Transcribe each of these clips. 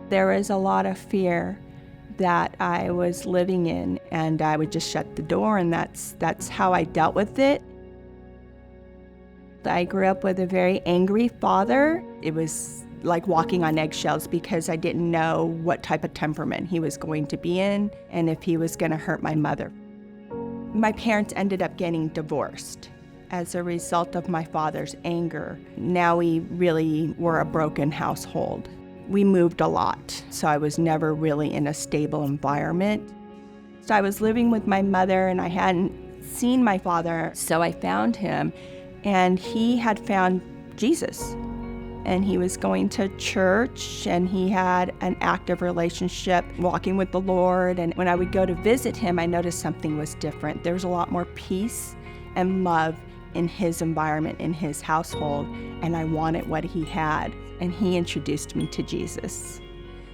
There was a lot of fear that I was living in, and I would just shut the door, and that's how I dealt with it. I grew up with a very angry father. It was like walking on eggshells because I didn't know what type of temperament he was going to be in and if he was going to hurt my mother. My parents ended up getting divorced as a result of my father's anger. Now we really were a broken household. We moved a lot, so I was never really in a stable environment. So I was living with my mother and I hadn't seen my father, so I found him, and he had found Jesus. And he was going to church, and he had an active relationship walking with the Lord. And when I would go to visit him, I noticed something was different. There was a lot more peace and love in his environment, in his household, and I wanted what he had. And he introduced me to Jesus.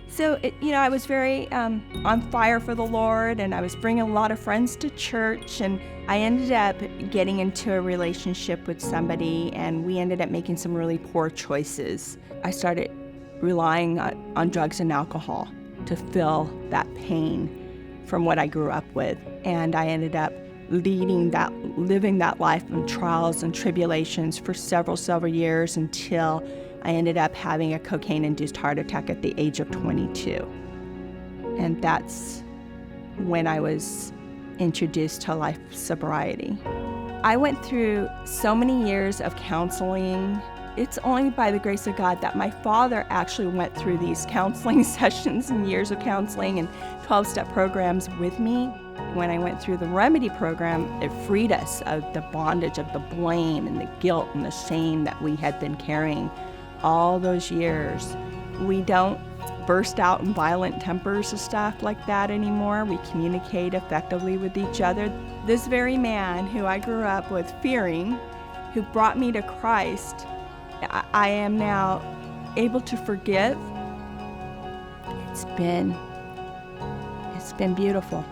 So, I was very on fire for the Lord, and I was bringing a lot of friends to church, and I ended up getting into a relationship with somebody, and we ended up making some really poor choices. I started relying on drugs and alcohol to fill that pain from what I grew up with, and I ended up living that life of trials and tribulations for several years until I ended up having a cocaine-induced heart attack at the age of 22. And that's when I was introduced to life sobriety. I went through so many years of counseling. It's only by the grace of God that my father actually went through these counseling sessions and years of counseling and 12-step programs with me. When I went through the Remedy program, it freed us of the bondage of the blame and the guilt and the shame that we had been carrying all those years. We don't burst out in violent tempers and stuff like that anymore. We communicate effectively with each other. This very man who I grew up with fearing, who brought me to Christ, I am now able to forgive. It's been beautiful.